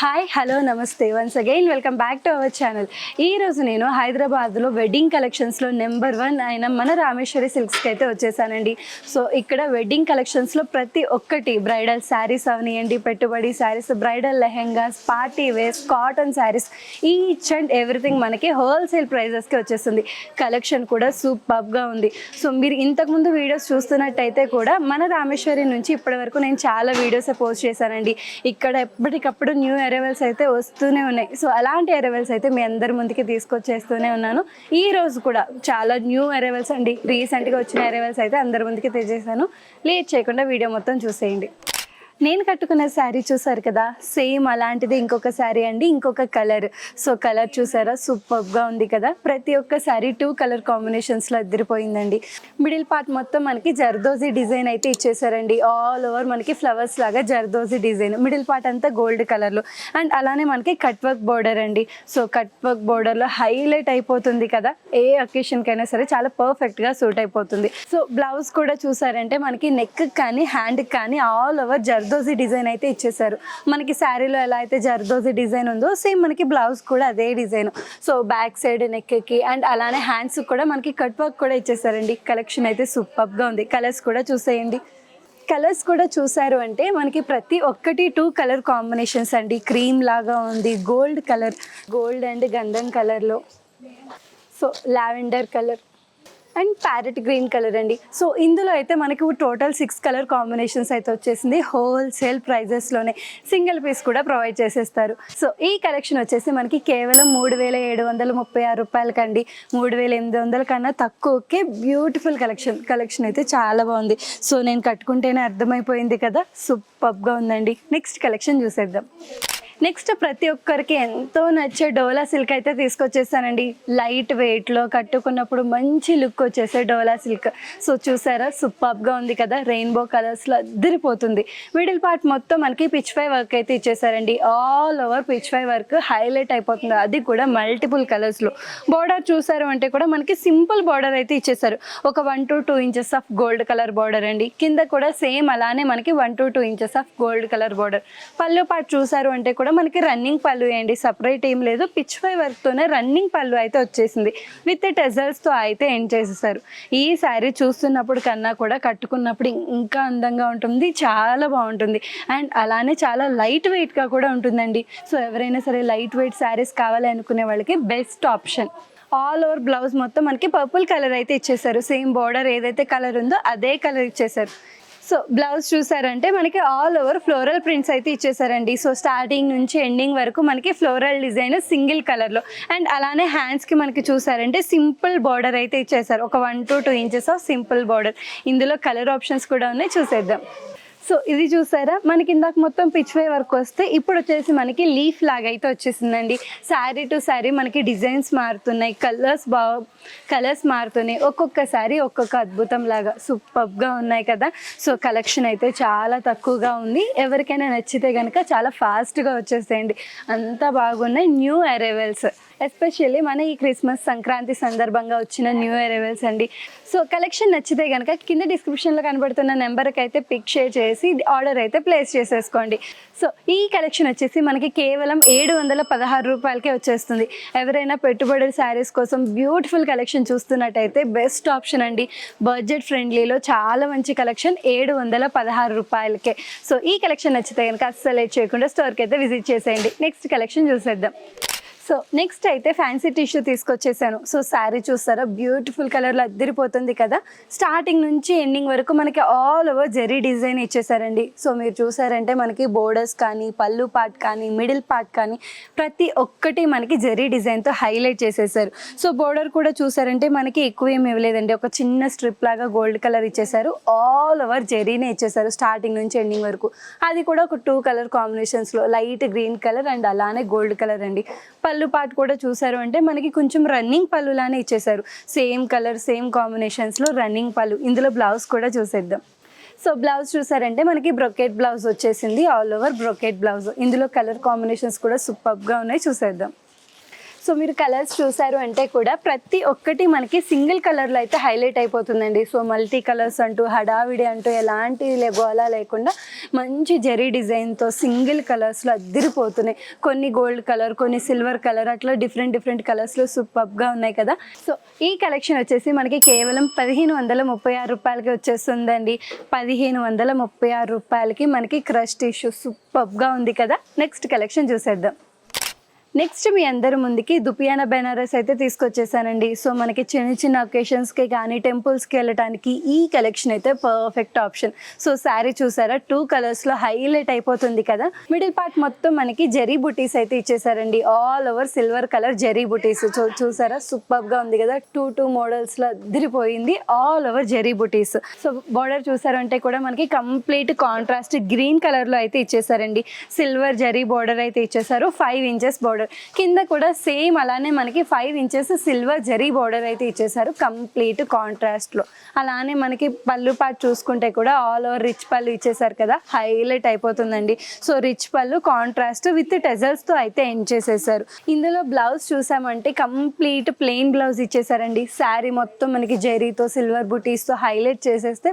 Hi hello నమస్తే once again welcome back to our channel. ఈరోజు నేను హైదరాబాద్లో వెడ్డింగ్ కలెక్షన్స్లో నెంబర్ 1 అయిన మన రామేశ్వరి సిల్క్స్కి అయితే వచ్చేసానండి. సో ఇక్కడ వెడ్డింగ్ కలెక్షన్స్లో ప్రతి ఒక్కటి బ్రైడల్ శారీస్ అవనియండి, పెట్టుబడి saris, bridal lehengas, party wears, cotton saris, each and everything మనకి హోల్సేల్ ప్రైజెస్కి వచ్చేస్తుంది. కలెక్షన్ కూడా సూపర్గా ఉంది. సో మీరు ఇంతకుముందు వీడియోస్ చూస్తున్నట్టయితే కూడా మన రామేశ్వరి నుంచి ఇప్పటి వరకు నేను చాలా వీడియోస్ పోస్ట్ చేశానండి. ఇక్కడ ఎప్పటికప్పుడు న్యూ అరైవల్స్ అయితే వస్తూనే ఉన్నాయి. సో అలాంటి అరైవల్స్ అయితే మీ అందరి ముందుకి తీసుకొచ్చేస్తూనే ఉన్నాను. ఈ రోజు కూడా చాలా న్యూ అరైవల్స్ అండి, రీసెంట్గా వచ్చిన అరైవల్స్ అయితే అందరి ముందుకి తెచ్చేసాను. లేట్ చేయకుండా వీడియో మొత్తం చూసేయండి. నేను కట్టుకున్న శారీ చూసారు కదా, సేమ్ అలాంటిది ఇంకొక శారీ అండి, ఇంకొక కలర్. సో కలర్ చూసారా, సూపర్గా ఉంది కదా. ప్రతి ఒక్క శారీ 2 కలర్ కాంబినేషన్స్లో అద్దరిపోయిందండి. మిడిల్ పార్ట్ మొత్తం మనకి జర్దోజీ డిజైన్ అయితే ఇచ్చేసారండి. ఆల్ ఓవర్ మనకి ఫ్లవర్స్ లాగా జర్దోజీ డిజైన్, మిడిల్ పార్ట్ అంతా గోల్డ్ కలర్లో, అండ్ అలానే మనకి కట్ వర్క్ బోర్డర్ అండి. సో కట్ వర్క్ బోర్డర్లో హైలైట్ అయిపోతుంది కదా, ఏ అకేషన్కైనా సరే చాలా పర్ఫెక్ట్గా సూట్ అయిపోతుంది. సో బ్లౌజ్ కూడా చూసారంటే మనకి నెక్ కానీ హ్యాండ్కి కానీ ఆల్ ఓవర్ జర్దోజీ డిజైన్ అయితే ఇచ్చేసారు. మనకి శారీలో ఎలా అయితే జర్దోజీ డిజైన్ ఉందో సేమ్ మనకి బ్లౌజ్ కూడా అదే డిజైన్. సో బ్యాక్ సైడ్ నెక్కి అండ్ అలానే హ్యాండ్స్ కూడా మనకి కట్ వర్క్ కూడా ఇచ్చేసారండి. కలెక్షన్ అయితే సూపర్గా ఉంది. కలర్స్ కూడా చూసేయండి. కలర్స్ కూడా చూసారు అంటే మనకి ప్రతి ఒక్కటి 2 కలర్ కాంబినేషన్స్ అండి. క్రీమ్ లాగా ఉంది, గోల్డ్ కలర్, గోల్డ్ అండ్ గంధం కలర్లో, so lavender colour and parrot green colour అండి. సో ఇందులో అయితే మనకి టోటల్ 6 కలర్ కాంబినేషన్స్ అయితే వచ్చేసింది. హోల్సేల్ ప్రైజెస్లోనే సింగిల్ పీస్ కూడా ప్రొవైడ్ చేసేస్తారు. సో ఈ కలెక్షన్ వచ్చేసి మనకి కేవలం 3736 రూపాయలకండి. 3800 కన్నా తక్కువకే బ్యూటిఫుల్ కలెక్షన్ అయితే చాలా బాగుంది. సో నేను కట్టుకుంటేనే అర్థమైపోయింది కదా, సూపర్గా ఉందండి. నెక్స్ట్ కలెక్షన్ చూసేద్దాం. నెక్స్ట్ ప్రతి ఒక్కరికి ఎంతో నచ్చే డోలా సిల్క్ అయితే తీసుకొచ్చేసానండి. లైట్ వెయిట్లో కట్టుకున్నప్పుడు మంచి లుక్ వచ్చేసే డోలా సిల్క్. సో చూసారా, సూపర్గా ఉంది కదా, రెయిన్బో కలర్స్లో అద్దరిపోతుంది. మిడిల్ పార్ట్ మొత్తం మనకి పిచ్ పై వర్క్ అయితే ఇచ్చేసారండి. ఆల్ ఓవర్ పిచ్ పై వర్క్ హైలైట్ అయిపోతుంది, అది కూడా మల్టిపుల్ కలర్స్లో. బోర్డర్ చూసారు అంటే కూడా మనకి సింపుల్ బోర్డర్ అయితే ఇచ్చేసారు. ఒక 1 to 2 inches of gold colour border అండి. కింద కూడా సేమ్ అలానే మనకి 1 to 2 inches of gold colour border. పళ్ళు పార్ట్ చూసారు అంటే కూడా మనకి రన్నింగ్ పళ్ళు అండి, సపరేట్ ఏం లేదు. పిచ్ పై వర్క్తోనే రన్నింగ్ పళ్ళు అయితే వచ్చేసింది. విత్ టెజల్స్తో అయితే ఎండ్ చేసేసారు. ఈ శారీ చూస్తున్నప్పుడు కన్నా కూడా కట్టుకున్నప్పుడు ఇంకా అందంగా ఉంటుంది, చాలా బాగుంటుంది. అండ్ అలానే చాలా లైట్ వెయిట్గా కూడా ఉంటుందండి. సో ఎవరైనా సరే లైట్ వెయిట్ శారీస్ కావాలి అనుకునే వాళ్ళకి best option. All over blouse మొత్తం మనకి పర్పుల్ కలర్ అయితే ఇచ్చేసారు. సేమ్ బార్డర్ ఏదైతే కలర్ ఉందో అదే కలర్ ఇచ్చేసారు. సో బ్లౌజ్ చూసారంటే మనకి ఆల్ ఓవర్ ఫ్లోరల్ ప్రింట్స్ అయితే ఇచ్చేసారండి. సో స్టార్టింగ్ నుంచి ఎండింగ్ వరకు మనకి ఫ్లోరల్ డిజైన్ సింగిల్ కలర్లో, అండ్ అలానే హ్యాండ్స్కి మనకి చూసారంటే సింపుల్ బార్డర్ అయితే ఇచ్చేసారు. ఒక 1 to 2 inches of simple border. ఇందులో కలర్ ఆప్షన్స్ కూడా ఉన్నాయి, చూసేద్దాం. సో ఇది చూసారా, మనకి ఇందాక మొత్తం పిచ్ వే వర్క్ వస్తే ఇప్పుడు వచ్చేసి మనకి లీఫ్ లాగా అయితే వచ్చేసిందండి. శారీ టు శారీ మనకి డిజైన్స్ మారుతున్నాయి, కలర్స్ మారుతున్నాయి. ఒక్కొక్క శారీ ఒక్కొక్క అద్భుతం లాగా సూపర్గా ఉన్నాయి కదా. సో కలెక్షన్ అయితే చాలా తక్కువగా ఉంది. ఎవరికైనా నచ్చితే కనుక చాలా ఫాస్ట్గా వచ్చేసేయండి, అంతా బాగున్నాయి. న్యూ అరైవల్స్, ఎస్పెషల్లీ మన ఈ క్రిస్మస్ సంక్రాంతి సందర్భంగా వచ్చిన న్యూ అరైవల్స్ అండి. సో కలెక్షన్ నచ్చితే కనుక కింద డిస్క్రిప్షన్లో కనబడుతున్న నెంబర్కి అయితే పిక్ షేర్ చేసి ఆర్డర్ అయితే ప్లేస్ చేసేసుకోండి. సో ఈ కలెక్షన్ వచ్చేసి మనకి కేవలం 716 రూపాయలకే వచ్చేస్తుంది. ఎవరైనా పెట్టుబడి శారీస్ కోసం బ్యూటిఫుల్ కలెక్షన్ చూస్తున్నట్టయితే బెస్ట్ ఆప్షన్ అండి. బడ్జెట్ ఫ్రెండ్లీలో చాలా మంచి కలెక్షన్ 716 రూపాయలకే. సో ఈ కలెక్షన్ నచ్చితే కనుక అస్సలు లేట్ చేయకుండా స్టోర్కి అయితే విజిట్ చేసేయండి. నెక్స్ట్ కలెక్షన్ చూసేద్దాం. సో నెక్స్ట్ అయితే ఫ్యాన్సీ టిష్యూ తీసుకొచ్చేసాను. సో శారీ చూస్తారా, బ్యూటిఫుల్ కలర్లో అద్దరిపోతుంది కదా. స్టార్టింగ్ నుంచి ఎండింగ్ వరకు మనకి ఆల్ ఓవర్ జెరీ డిజైన్ ఇచ్చేసారండి. సో మీరు చూసారంటే మనకి బోర్డర్స్ కానీ, పళ్ళు పార్ట్ కానీ, మిడిల్ పార్ట్ కానీ ప్రతి ఒక్కటి మనకి జెరీ డిజైన్తో హైలైట్ చేసేసారు. సో బోర్డర్ కూడా చూసారంటే మనకి ఎక్కువ ఏమి ఇవ్వలేదండి, ఒక చిన్న స్ట్రిప్ లాగా గోల్డ్ కలర్ ఇచ్చేసారు. ఆల్ ఓవర్ జెరీనే ఇచ్చేసారు స్టార్టింగ్ నుంచి ఎండింగ్ వరకు. అది కూడా ఒక 2 కలర్ కాంబినేషన్స్లో, లైట్ గ్రీన్ కలర్ అండ్ అలానే గోల్డ్ కలర్ అండి. పళ్ళు పార్ట్ కూడా చూసారు అంటే మనకి కొంచెం రన్నింగ్ పళ్ళులానే ఇచ్చేసారు. సేమ్ కలర్ సేమ్ కాంబినేషన్స్లో రన్నింగ్ పళ్ళు. ఇందులో బ్లౌజ్ కూడా చూసేద్దాం. సో బ్లౌజ్ చూసారంటే మనకి బ్రొకెట్ బ్లౌజ్ వచ్చేసింది, ఆల్ ఓవర్ బ్రొకెట్ బ్లౌజ్. ఇందులో కలర్ కాంబినేషన్స్ కూడా సూపర్గా ఉన్నాయి, చూసేద్దాం. సో మీరు కలర్స్ చూసారు అంటే కూడా ప్రతి ఒక్కటి మనకి సింగిల్ కలర్లో అయితే హైలైట్ అయిపోతుందండి. సో మల్టీ కలర్స్ అంటూ హడావిడి అంటూ ఎలాంటి గోలా లేకుండా మంచి జరీ డిజైన్తో సింగిల్ కలర్స్లో అద్దరిపోతున్నాయి. కొన్ని గోల్డ్ కలర్, కొన్ని సిల్వర్ కలర్, అట్లా డిఫరెంట్ కలర్స్లో సూపర్గా ఉన్నాయి కదా. సో ఈ కలెక్షన్ వచ్చేసి మనకి కేవలం 1536 రూపాయలకి వచ్చేస్తుందండి. 1536 రూపాయలకి మనకి క్రష్ టిష్యూ సూపర్గా ఉంది కదా. నెక్స్ట్ కలెక్షన్ చూసేద్దాం. నెక్స్ట్ మీ అందరి ముందుకి దుపియానా బెనారస్ అయితే తీసుకొచ్చేసానండి. సో మనకి చిన్న ఒకేషన్స్కి కానీ టెంపుల్స్కి వెళ్ళటానికి ఈ కలెక్షన్ అయితే పర్ఫెక్ట్ ఆప్షన్. సో శారీ చూసారా 2 కలర్స్లో హైలైట్ అయిపోతుంది కదా. మిడిల్ పార్ట్ మొత్తం మనకి జరీ బుటీస్ అయితే ఇచ్చేసారండి. All over silver colour zari బుటీస్. సో చూసారా సూపర్గా ఉంది కదా. 2 మోడల్స్లో అదిరిపోయింది. ఆల్ ఓవర్ జరీ బుటీస్. సో బార్డర్ చూసారంటే కూడా మనకి కంప్లీట్ కాంట్రాస్ట్ గ్రీన్ కలర్లో అయితే ఇచ్చేసారండి. సిల్వర్ జరీ బార్డర్ అయితే ఇచ్చేసారు. 5 ఇంచెస్ బార్డర్ కింద కూడా సేమ్ అలానే మనకి 5 ఇంచెస్ సిల్వర్ జరీ బార్డర్ అయితే ఇచ్చేసారు కంప్లీట్ కాంట్రాస్ట్ లో. అలానే మనకి పళ్ళు పార్ట్ చూసుకుంటే కూడా ఆల్ ఓవర్ రిచ్ పళ్ళు ఇచ్చేసారు కదా, హైలైట్ అయిపోతుందండి. సో రిచ్ పళ్ళు కాంట్రాస్ట్ విత్ టెజల్స్ తో అయితే ఎండ్ చేసేసారు. ఇందులో బ్లౌజ్ చూసామంటే కంప్లీట్ ప్లెయిన్ బ్లౌజ్ ఇచ్చేసారండి. శారీ మొత్తం మనకి జరీతో సిల్వర్ బుటీస్ తో హైలైట్ చేసేస్తే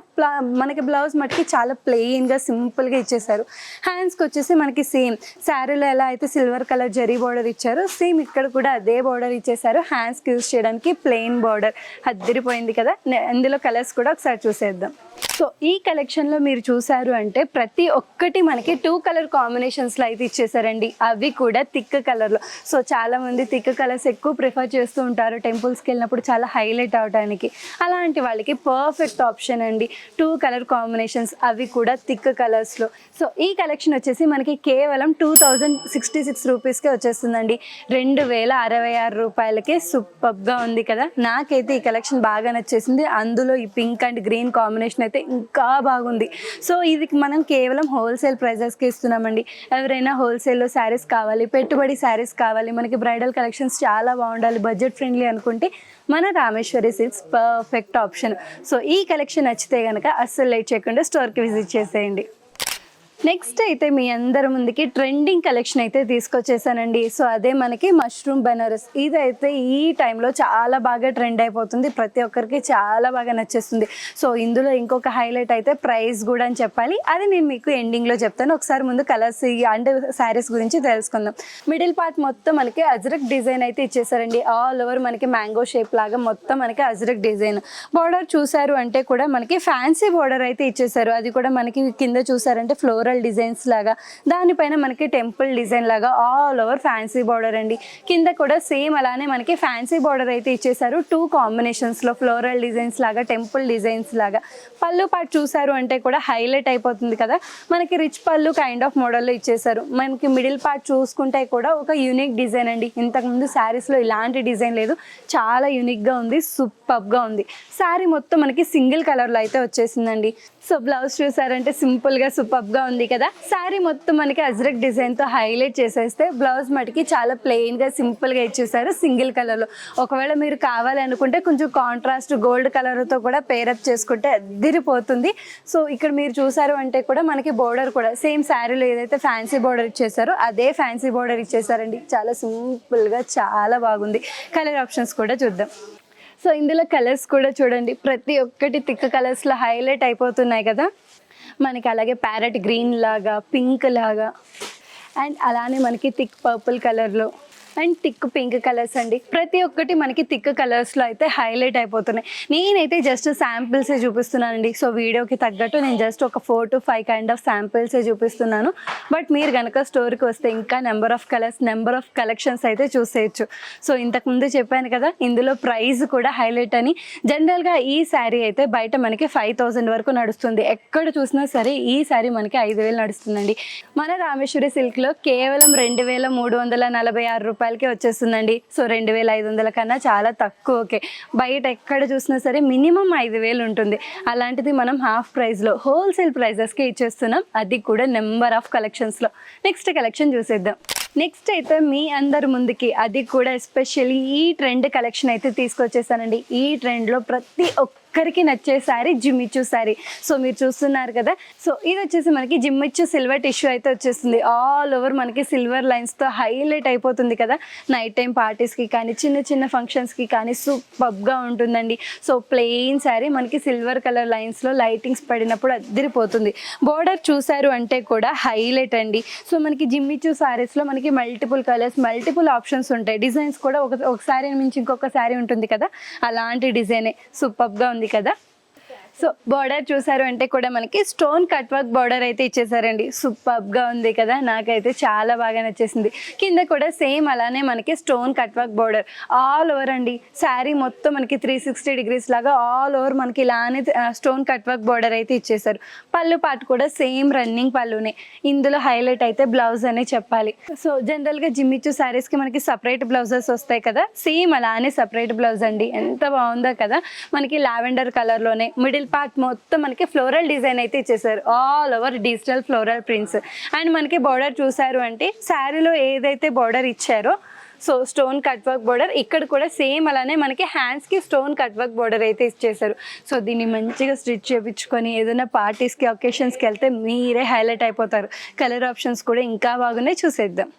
మనకి బ్లౌజ్ మటుకి చాలా ప్లెయిన్ గా సింపుల్ గా ఇచ్చేసారు. హ్యాండ్స్ కి వచ్చేసి మనకి సేమ్ శారీలో ఎలా అయితే సిల్వర్ కలర్ జరీ బార్డర్ ఇచ్చారు, సేమ్ ఇక్కడ కూడా అదే బార్డర్ ఇచ్చేసారు. హ్యాండ్స్ కి యూజ్ చేయడానికి ప్లెయిన్ బార్డర్ అదిరిపోయింది కదా. ఇందులో కలర్స్ కూడా ఒకసారి చూసేద్దాం. సో ఈ కలెక్షన్లో మీరు చూసారు అంటే ప్రతి ఒక్కటి మనకి 2 కలర్ కాంబినేషన్స్లో అయితే ఇచ్చేసారండి. అవి కూడా థిక్ కలర్లో. సో చాలామంది థిక్ కలర్స్ ఎక్కువ ప్రిఫర్ చేస్తూ ఉంటారు టెంపుల్స్కి వెళ్ళినప్పుడు చాలా హైలైట్ అవడానికి. అలాంటి వాళ్ళకి పర్ఫెక్ట్ ఆప్షన్ అండి. 2 కలర్ కాంబినేషన్స్, అవి కూడా థిక్ కలర్స్లో. సో ఈ కలెక్షన్ వచ్చేసి మనకి కేవలం 2066 రూపీస్కే వచ్చేస్తుందండి. 2066 రూపాయలకే సూపర్గా ఉంది కదా. నాకైతే ఈ కలెక్షన్ బాగా నచ్చేసింది. అందులో ఈ పింక్ అండ్ గ్రీన్ కాంబినేషన్ అయితే ఇంకా బాగుంది. సో ఇది మనం కేవలం హోల్సేల్ ప్రైజెస్కి ఇస్తున్నామండి. ఎవరైనా హోల్సేల్లో శారీస్ కావాలి, పెట్టుబడి శారీస్ కావాలి, మనకి బ్రైడల్ కలెక్షన్స్ చాలా బాగుండాలి, బడ్జెట్ ఫ్రెండ్లీ అనుకుంటే మన Rameshwari silks perfect option. So ఈ కలెక్షన్ నచ్చితే కనుక అస్సలు లేట్ చేయకుండా స్టోర్కి విజిట్ చేసేయండి. నెక్స్ట్ అయితే మీ అందరి ముందుకి ట్రెండింగ్ కలెక్షన్ అయితే తీసుకొచ్చేసానండి. సో అదే మనకి మష్రూమ్ బెనారస్. ఇదైతే ఈ టైంలో చాలా బాగా ట్రెండ్ అయిపోతుంది, ప్రతి ఒక్కరికి చాలా బాగా నచ్చేస్తుంది. సో ఇందులో ఇంకొక హైలైట్ అయితే ప్రైస్ కూడా అని చెప్పాలి, అది నేను మీకు ఎండింగ్లో చెప్తాను. ఒకసారి ముందు కలర్స్ అంటే శారీస్ గురించి తెలుసుకుందాం. మిడిల్ పార్ట్ మొత్తం మనకి అజ్రక్ డిజైన్ అయితే ఇచ్చేసారండి. ఆల్ ఓవర్ మనకి మ్యాంగో షేప్ లాగా మొత్తం మనకి అజ్రక్ డిజైన్. బార్డర్ చూసారు అంటే కూడా మనకి ఫ్యాన్సీ బార్డర్ అయితే ఇచ్చేసారు. అది కూడా మనకి కింద చూసారంటే ఫ్లోరల్ డిజైన్స్ లాగా, దానిపైన మనకి టెంపుల్ డిజైన్ లాగా ఆల్ ఓవర్ ఫ్యాన్సీ బార్డర్ అండి. కింద కూడా సేమ్ అలానే మనకి ఫ్యాన్సీ బార్డర్ అయితే ఇచ్చేసారు. 2 కాంబినేషన్స్ లో ఫ్లోరల్ డిజైన్స్ లాగా, టెంపుల్ డిజైన్స్ లాగా. పళ్ళు పార్ట్ చూసారు అంటే కూడా హైలైట్ అయిపోతుంది కదా. మనకి రిచ్ పళ్ళు కైండ్ ఆఫ్ మోడల్లో ఇచ్చేసారు. మనకి మిడిల్ పార్ట్ చూసుకుంటే కూడా ఒక యూనిక్ డిజైన్ అండి. ఇంతకుముందు శారీస్ లో ఇలాంటి డిజైన్ లేదు, చాలా యూనిక్ గా ఉంది, సూపర్ గా ఉంది. శారీ మొత్తం మనకి సింగిల్ కలర్ లో అయితే వచ్చేసిందండి. సో బ్లౌజ్ చూసారంటే సింపుల్ గా సూపర్ గా ఉంది కదా. శారీ మొత్తం మనకి అజ్రక్ డిజైన్ తో హైలైట్ చేసేస్తే బ్లౌజ్ మటుకి చాలా ప్లెయిన్ గా సింపుల్ గా ఇచ్చేసారు సింగిల్ కలర్ లో. ఒకవేళ మీరు కావాలి అనుకుంటే కొంచెం కాంట్రాస్ట్ గోల్డ్ కలర్ తో కూడా పేరప్ చేసుకుంటే అదిరిపోతుంది. సో ఇక్కడ మీరు చూసారు అంటే కూడా మనకి బోర్డర్ కూడా సేమ్ శారీలో ఏదైతే ఫ్యాన్సీ బోర్డర్ ఇచ్చేసారో అదే ఫ్యాన్సీ బోర్డర్ ఇచ్చేసారండి. చాలా సింపుల్ గా చాలా బాగుంది. కలర్ ఆప్షన్స్ కూడా చూద్దాం. సో ఇందులో కలర్స్ కూడా చూడండి, ప్రతి ఒక్కటి థిక్ కలర్స్లో హైలైట్ అయిపోతున్నాయి కదా మనకి. అలాగే ప్యారెట్ గ్రీన్ లాగా, పింక్ లాగా, అండ్ అలానే మనకి థిక్ పర్పుల్ కలర్లో అండ్ థిక్ పింక్ కలర్స్ అండి. ప్రతి ఒక్కటి మనకి థిక్ కలర్స్లో అయితే హైలైట్ అయిపోతున్నాయి. నేనైతే జస్ట్ శాంపిల్సే చూపిస్తున్నానండి. సో వీడియోకి తగ్గట్టు నేను జస్ట్ ఒక 4 to 5 కైండ్ ఆఫ్ శాంపిల్సే చూపిస్తున్నాను. బట్ మీరు కనుక స్టోర్కి వస్తే ఇంకా number of colours, number of collections అయితే చూసేయచ్చు. సో ఇంతకుముందు చెప్పాను కదా ఇందులో ప్రైస్ కూడా హైలైట్ అని. జనరల్గా ఈ శారీ అయితే బయట మనకి 5000 వరకు నడుస్తుంది. ఎక్కడ చూసినా సరే ఈ శారీ మనకి 5000 నడుస్తుందండి. మన రామేశ్వరి సిల్క్లో కేవలం 2346 రూపాయలకే వచ్చేస్తుందండి. సో 2500 కన్నా చాలా తక్కువకే. బయట ఎక్కడ చూసినా సరే మినిమం 5000 ఉంటుంది. అలాంటిది మనం హాఫ్ ప్రైస్లో హోల్సేల్ ప్రైజెస్కి ఇచ్చేస్తున్నాం, అది కూడా నెంబర్ ఆఫ్ కలెక్షన్స్లో. నెక్స్ట్ కలెక్షన్ చూసేద్దాం. నెక్స్ట్ అయితే మీ అందరి ముందుకి అది కూడా ఎస్పెషల్లీ ఈ ట్రెండ్ కలెక్షన్ అయితే తీసుకొచ్చేసానండి. ఈ ట్రెండ్లో ప్రతి ఒక్క ఒక్కరికి నచ్చే శారీ జిమ్మిచ్చు శారీ. సో మీరు చూస్తున్నారు కదా, సో ఇది వచ్చేసి మనకి జిమ్మిచ్చు సిల్వర్ టిష్యూ అయితే వచ్చేస్తుంది. ఆల్ ఓవర్ మనకి సిల్వర్ లైన్స్తో హైలైట్ అయిపోతుంది కదా. నైట్ టైం పార్టీస్కి కానీ చిన్న చిన్న ఫంక్షన్స్కి కానీ సూపర్గా ఉంటుందండి. సో ప్లెయిన్ శారీ మనకి సిల్వర్ కలర్ లైన్స్లో లైటింగ్స్ పడినప్పుడు అదిరిపోతుంది. బోర్డర్ చూసారు అంటే కూడా హైలైట్ అండి. సో మనకి జిమ్మిచ్చు శారీస్లో మనకి మల్టిపుల్ కలర్స్, మల్టిపుల్ ఆప్షన్స్ ఉంటాయి. డిజైన్స్ కూడా ఒక శారీ నుంచి ఇంకొక శారీ ఉంటుంది కదా, అలాంటి డిజైనే సూపర్గా ఉంది కదా. సో బార్డర్ చూసారు అంటే కూడా మనకి స్టోన్ కట్ వర్క్ బార్డర్ అయితే ఇచ్చేసారండి. సూపర్గా ఉంది కదా, నాకైతే చాలా బాగా నచ్చేసింది. కింద కూడా సేమ్ అలానే మనకి stone cut work border all over అండి. శారీ మొత్తం మనకి 360 డిగ్రీస్ లాగా ఆల్ ఓవర్ మనకి ఇలానే స్టోన్ కట్ వర్క్ బార్డర్ అయితే ఇచ్చేసారు. పళ్ళు పాటు కూడా సేమ్ రన్నింగ్ పళ్ళునే. ఇందులో హైలైట్ అయితే బ్లౌజ్ అనే చెప్పాలి. సో జనరల్గా జిమ్మిచ్చు శారీస్కి మనకి సపరేట్ బ్లౌజెస్ వస్తాయి కదా, సేమ్ అలానే సపరేట్ బ్లౌజ్ అండి. ఎంత బాగుందో కదా. మనకి లావెండర్ కలర్లోనే మిడిల్ పార్ట్ మొత్తం మనకి ఫ్లోరల్ డిజైన్ అయితే ఇచ్చేసారు. All over digital floral prints. And మనకి బార్డర్ చూసారు అంటే శారీలో ఏదైతే బార్డర్ ఇచ్చారో so stone cut work border ఇక్కడ కూడా సేమ్ అలానే మనకి హ్యాండ్స్కి స్టోన్ కట్ వర్క్ బార్డర్ అయితే ఇచ్చేసారు. సో దీన్ని మంచిగా స్టిచ్ చేయించుకొని ఏదైనా పార్టీస్కి ఒకేషన్స్కి వెళ్తే మీరే హైలైట్ అయిపోతారు. కలర్ ఆప్షన్స్ కూడా ఇంకా బాగున్నాయి, చూసేద్దాం.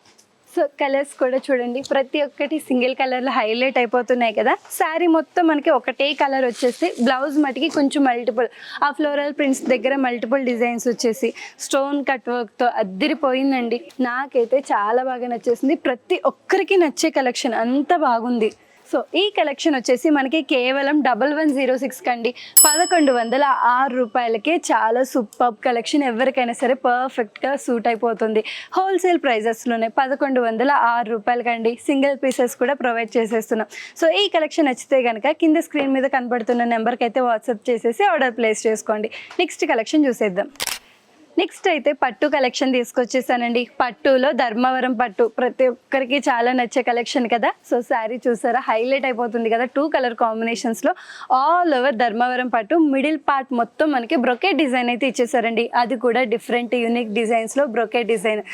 సో కలర్స్ కూడా చూడండి, ప్రతి ఒక్కటి సింగిల్ కలర్లో హైలైట్ అయిపోతున్నాయి కదా. శారీ మొత్తం మనకి ఒకటే కలర్ వచ్చేసి బ్లౌజ్ మటుకి కొంచెం మల్టిపుల్, ఆ ఫ్లోరల్ ప్రింట్స్ దగ్గర మల్టిపుల్ డిజైన్స్ వచ్చేసి స్టోన్ కట్ వర్క్తో అద్దిరిపోయిందండి. నాకైతే చాలా బాగా నచ్చేసింది. ప్రతి ఒక్కరికి నచ్చే కలెక్షన్, అంత బాగుంది. సో ఈ కలెక్షన్ వచ్చేసి మనకి కేవలం 1106 కండి, 1106 రూపాయలకే చాలా సూపర్ కలెక్షన్. ఎవరికైనా సరే పర్ఫెక్ట్గా సూట్ అయిపోతుంది. హోల్సేల్ ప్రైజెస్లోనే 1106 రూపాయలకండి. సింగిల్ పీసెస్ కూడా ప్రొవైడ్ చేసేస్తున్నాం. సో ఈ కలెక్షన్ నచ్చితే కనుక కింద స్క్రీన్ మీద కనబడుతున్న నెంబర్కి అయితే వాట్సాప్ చేసేసి ఆర్డర్ ప్లేస్ చేసుకోండి. నెక్స్ట్ కలెక్షన్ చూసేద్దాం. నెక్స్ట్ అయితే పట్టు కలెక్షన్ తీసుకొచ్చేసానండి. పట్టులో ధర్మవరం పట్టు ప్రతి ఒక్కరికి చాలా నచ్చే కలెక్షన్ కదా. సో శారీ చూసారా, హైలైట్ అయిపోతుంది కదా. 2 కలర్ కాంబినేషన్స్లో ఆల్ ఓవర్ ధర్మవరం పట్టు. మిడిల్ పార్ట్ మొత్తం మనకి బ్రొకెట్ డిజైన్ అయితే ఇచ్చేసారండి. అది కూడా డిఫరెంట్ యూనిక్ డిజైన్స్లో బ్రొకెట్ డిజైన్.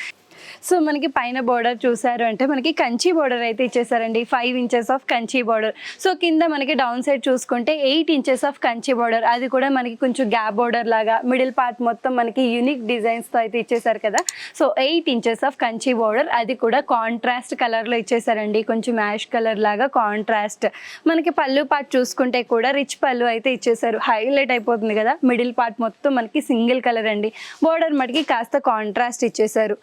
సో మనకి పైన బోర్డర్ చూసారు అంటే మనకి కంచి బోర్డర్ అయితే ఇచ్చేసారండి. 5 inches of Kanchi border. So కింద మనకి డౌన్ సైడ్ చూసుకుంటే 8 ఇంచెస్ ఆఫ్ కంచి బోర్డర్. అది కూడా మనకి కొంచెం గ్యాప్ బోర్డర్ లాగా మిడిల్ పార్ట్ మొత్తం మనకి యూనిక్ డిజైన్స్తో అయితే ఇచ్చేసారు కదా. So 8 inches of Kanchi border, అది కూడా కాంట్రాస్ట్ కలర్లో ఇచ్చేసారండి. కొంచెం యాష్ కలర్ లాగా కాంట్రాస్ట్. మనకి పళ్ళు పార్ట్ చూసుకుంటే కూడా రిచ్ పళ్ళు అయితే ఇచ్చేసారు. హైలైట్ అయిపోతుంది కదా. మిడిల్ పార్ట్ మొత్తం మనకి సింగిల్ కలర్ అండి. బోర్డర్ మటుకి కాస్త కాంట్రాస్ట్ ఇచ్చేసారు.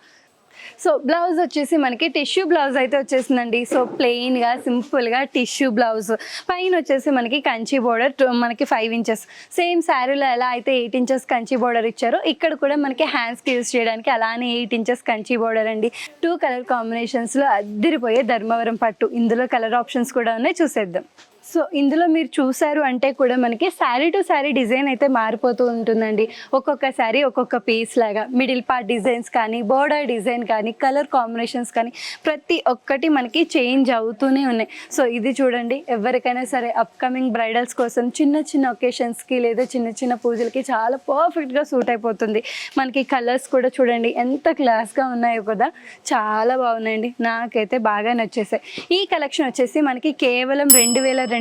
సో బ్లౌజ్ వచ్చేసి మనకి టిష్యూ బ్లౌజ్ అయితే వచ్చేసిందండి. సో ప్లెయిన్గా సింపుల్గా టిష్యూ బ్లౌజ్. పైన వచ్చేసి మనకి కంచి బోర్డర్ మనకి 5 ఇంచెస్. సేమ్ శారీలో ఎలా అయితే 8 ఇంచెస్ కంచి బోర్డర్ ఇచ్చారో ఇక్కడ కూడా మనకి హ్యాండ్స్కి యూజ్ చేయడానికి అలానే 8 ఇంచెస్ కంచి బోర్డర్ అండి. 2 కలర్ కాంబినేషన్స్లో అద్దిరిపోయే ధర్మవరం పట్టు. ఇందులో కలర్ ఆప్షన్స్ కూడా ఉన్నాయి, చూసేద్దాం. సో ఇందులో మీరు చూసారు అంటే కూడా మనకి శారీ టు శారీ డిజైన్ అయితే మారిపోతూ ఉంటుందండి. ఒక్కొక్క శారీ ఒక్కొక్క పీస్ లాగా మిడిల్ పార్ట్ డిజైన్స్ కానీ, బోర్డర్ డిజైన్ కానీ, కలర్ కాంబినేషన్స్ కానీ ప్రతి ఒక్కటి మనకి చేంజ్ అవుతూనే ఉన్నాయి. సో ఇది చూడండి, ఎవరికైనా సరే అప్కమింగ్ బ్రైడల్స్ కోసం చిన్న చిన్న ఒకేషన్స్కి లేదా చిన్న చిన్న పూజలకి చాలా పర్ఫెక్ట్గా సూట్ అయిపోతుంది. మనకి కలర్స్ కూడా చూడండి ఎంత క్లాస్గా ఉన్నాయో కదా, చాలా బాగున్నాయండి. నాకైతే బాగా నచ్చేసాయి. ఈ కలెక్షన్ వచ్చేసి మనకి కేవలం 2246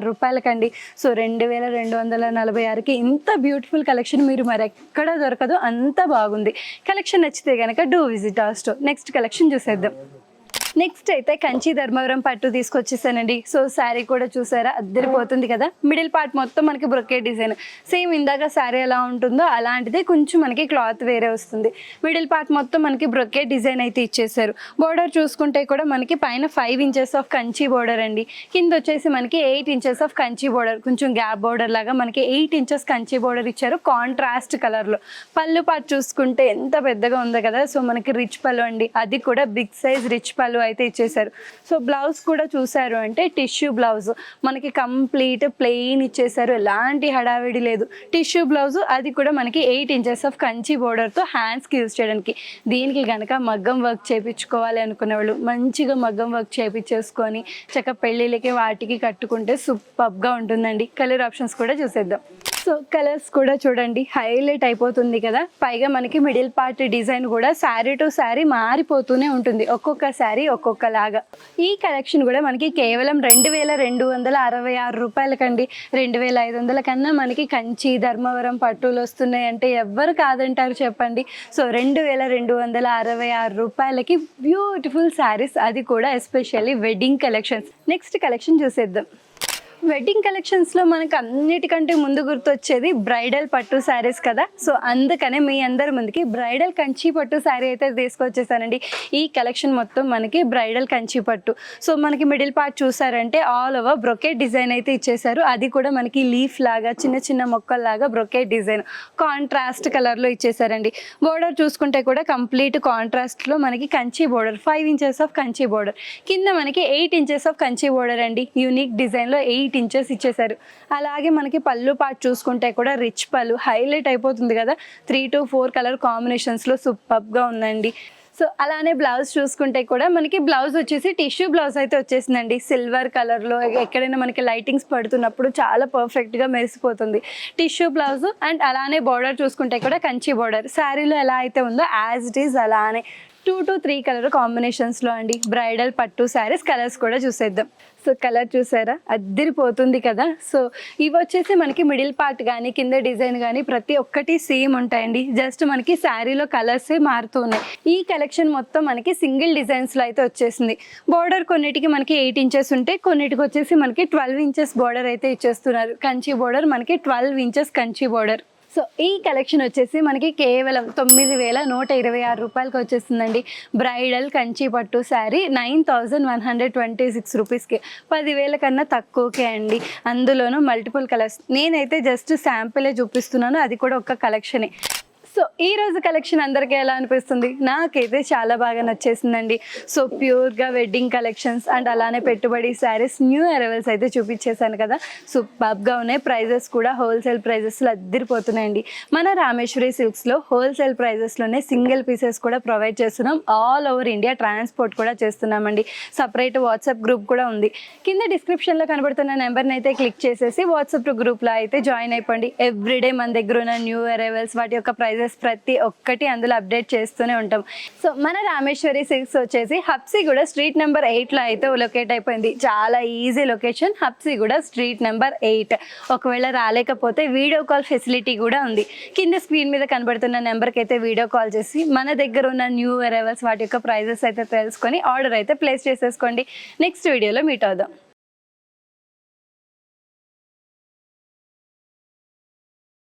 రూపాయలకండి. సో 2246కి ఇంత బ్యూటిఫుల్ కలెక్షన్ మీరు మరి ఎక్కడ దొరకదు, అంత బాగుంది. కలెక్షన్ నచ్చితే కనుక do visit our store. Next collection చూసేద్దాం. నెక్స్ట్ అయితే కంచి ధర్మవరం పట్టు తీసుకొచ్చేసానండి. సో శారీ కూడా చూసారా, అద్దరిపోతుంది కదా. మిడిల్ పార్ట్ మొత్తం మనకి బ్రొకెట్ డిజైన్. సేమ్ ఇందాక శారీ ఎలా ఉంటుందో అలాంటిదే, కొంచెం మనకి క్లాత్ వేరే వస్తుంది. మిడిల్ పార్ట్ మొత్తం మనకి బ్రొకెట్ డిజైన్ అయితే ఇచ్చేసారు. బోర్డర్ చూసుకుంటే కూడా మనకి పైన 5 ఇంచెస్ ఆఫ్ కంచి బోర్డర్ అండి. కింద వచ్చేసి మనకి 8 ఇంచెస్ ఆఫ్ కంచి బోర్డర్, కొంచెం గ్యాప్ బోర్డర్ లాగా మనకి 8 ఇంచెస్ కంచి బోర్డర్ ఇచ్చారు కాంట్రాస్ట్ కలర్లో. పళ్ళు పార్ట్ చూసుకుంటే ఎంత పెద్దగా ఉందో కదా. సో మనకి రిచ్ పళ్ళు అండి, అది కూడా బిగ్ సైజ్ రిచ్ పళ్ళు అయితే ఇచ్చేసారు. సో బ్లౌజ్ కూడా చూసారు అంటే టిష్యూ బ్లౌజ్ మనకి కంప్లీట్ ప్లెయిన్ ఇచ్చేసారు. ఎలాంటి హడావిడి లేదు. టిష్యూ బ్లౌజ్, అది కూడా మనకి 8 ఇంచెస్ ఆఫ్ కంచి బోర్డర్తో హ్యాండ్స్కి యూజ్ చేయడానికి. దీనికి కనుక మగ్గం వర్క్ చేయించుకోవాలి అనుకునే వాళ్ళు మంచిగా మగ్గం వర్క్ చేయించేసుకొని చక్కగా పెళ్ళిళ్ళకి వాటికి కట్టుకుంటే సూపర్గా ఉంటుందండి. కలర్ ఆప్షన్స్ కూడా చూసేద్దాం. సో సో కలర్స్ కూడా చూడండి హైలైట్ అయిపోతుంది కదా, పైగా మనకి మిడిల్ పార్ట్ డిజైన్ కూడా శారీ టు శారీ మారిపోతూనే ఉంటుంది, ఒక్కొక్క శారీ ఒక్కొక్కలాగా. ఈ కలెక్షన్ కూడా మనకి కేవలం 2266 రూపాయలకండి. 2500 కన్నా మనకి కంచి ధర్మవరం పట్టులు వస్తున్నాయి అంటే ఎవ్వరు కాదంటారు చెప్పండి. సో 2266 రూపాయలకి బ్యూటిఫుల్ శారీస్, అది కూడా especially wedding collections. Next collection చూసేద్దాం. వెడ్డింగ్ కలెక్షన్స్లో మనకు అన్నిటికంటే ముందు గుర్తొచ్చేది బ్రైడల్ పట్టు శారీస్ కదా. సో అందుకనే మీ అందరి ముందుకి బ్రైడల్ కంచి పట్టు శారీ అయితే తీసుకొచ్చేసానండి. ఈ కలెక్షన్ మొత్తం మనకి బ్రైడల్ కంచి పట్టు. సో మనకి మిడిల్ పార్ట్ చూసారంటే ఆల్ ఓవర్ బ్రొకెట్ డిజైన్ అయితే ఇచ్చేసారు, అది కూడా మనకి లీఫ్ లాగా చిన్న చిన్న మొక్కల్లాగా బ్రొకెట్ డిజైన్ కాంట్రాస్ట్ కలర్లో ఇచ్చేసారండి. బోర్డర్ చూసుకుంటే కూడా కంప్లీట్ కాంట్రాస్ట్లో మనకి Kanchi border, 5 inches of Kanchi border, కింద మనకి 8 ఇంచెస్ ఆఫ్ కంచి బోర్డర్ అండి. యూనిక్ డిజైన్లో 8 ఇంచెస్ ఇచ్చేసారు. అలాగే మనకి పళ్ళు పార్ట్ చూసుకుంటే కూడా రిచ్ పళ్ళు హైలైట్ అయిపోతుంది కదా, 3 to 4 కలర్ కాంబినేషన్స్లో సూపర్గా ఉందండి. సో అలానే బ్లౌజ్ చూసుకుంటే కూడా మనకి బ్లౌజ్ వచ్చేసి టిష్యూ బ్లౌజ్ అయితే వచ్చేసిందండి. సిల్వర్ కలర్లో ఎక్కడైనా మనకి లైటింగ్స్ పడుతున్నప్పుడు చాలా పర్ఫెక్ట్గా మెరిసిపోతుంది టిష్యూ బ్లౌజ్. అండ్ అలానే బార్డర్ చూసుకుంటే కూడా కంచి బార్డర్, శారీలో ఎలా అయితే ఉందో యాజ్ ఇట్ ఈజ్ అలానే 2 to 3 కలర్ కాంబినేషన్స్లో అండి బ్రైడల్ పట్టు శారీస్. కలర్స్ కూడా చూసేద్దాం. సో కలర్ చూసారా, అద్దిరిపోతుంది కదా. సో ఇవి వచ్చేసి మనకి మిడిల్ పార్ట్ కానీ కింద డిజైన్ కానీ ప్రతి ఒక్కటి సేమ్ ఉంటాయండి, జస్ట్ మనకి శారీలో కలర్సే మారుతూ ఉన్నాయి. ఈ కలెక్షన్ మొత్తం మనకి సింగిల్ డిజైన్స్లో అయితే వచ్చేసింది. బార్డర్ కొన్నిటికి మనకి 8 ఇంచెస్ ఉంటే, కొన్నిటికి వచ్చేసి మనకి 12 ఇంచెస్ బార్డర్ అయితే ఇచ్చేస్తున్నారు. కంచి బార్డర్ మనకి 12 ఇంచెస్ కంచి బార్డర్. సో ఈ కలెక్షన్ వచ్చేసి మనకి కేవలం 9126 రూపాయలకి వచ్చేస్తుందండి. బ్రైడల్ కంచి పట్టు శారీ 9126 రూపీస్కి, 10,000 కన్నా తక్కువకే అండి. అందులోనూ మల్టిపుల్ కలర్స్. నేనైతే జస్ట్ శాంపిలే చూపిస్తున్నాను, అది కూడా ఒక కలెక్షనే. సో ఈ రోజు కలెక్షన్ అందరికీ ఎలా అనిపిస్తుంది? నాకైతే చాలా బాగా నచ్చేసిందండి. సో ప్యూర్గా వెడ్డింగ్ కలెక్షన్స్ అండ్ అలానే పెట్టుబడి శారీస్, న్యూ అరైవల్స్ అయితే చూపించేశాను కదా, సూపర్గా ఉన్నాయి. ప్రైజెస్ కూడా హోల్సేల్ ప్రైజెస్లో అద్దరిపోతున్నాయండి. మన రామేశ్వరి సిల్క్స్లో హోల్సేల్ ప్రైజెస్లోనే సింగిల్ పీసెస్ కూడా ప్రొవైడ్ చేస్తున్నాం. ఆల్ ఓవర్ ఇండియా ట్రాన్స్పోర్ట్ కూడా చేస్తున్నామండి. సపరేట్ వాట్సాప్ గ్రూప్ కూడా ఉంది. కింద డిస్క్రిప్షన్లో కనబడుతున్న నెంబర్ని అయితే క్లిక్ చేసేసి వాట్సాప్ గ్రూప్లో అయితే జాయిన్ అయిపోండి. ఎవ్రీడే మన దగ్గర ఉన్న న్యూ అరైవల్స్, వాటి యొక్క ప్రైజెస్ ప్రతి ఒక్కటి అందులో అప్డేట్ చేస్తూనే ఉంటాం. సో మన రామేశ్వరి సిల్క్స్ వచ్చేసి హబ్సిగూడ స్ట్రీట్ నెంబర్ 8లో అయితే లొకేట్ అయిపోయింది. చాలా easy location, Habsiguda street number 8. ఒకవేళ రాలేకపోతే వీడియో కాల్ ఫెసిలిటీ కూడా ఉంది. కింద స్క్రీన్ మీద కనబడుతున్న నెంబర్కి అయితే వీడియో కాల్ చేసి మన దగ్గర ఉన్న న్యూ అరైవల్స్ వాటి యొక్క ప్రైజెస్ అయితే తెలుసుకొని ఆర్డర్ అయితే ప్లేస్ చేసేసుకోండి. నెక్స్ట్ వీడియోలో మీట్ అవుదాం.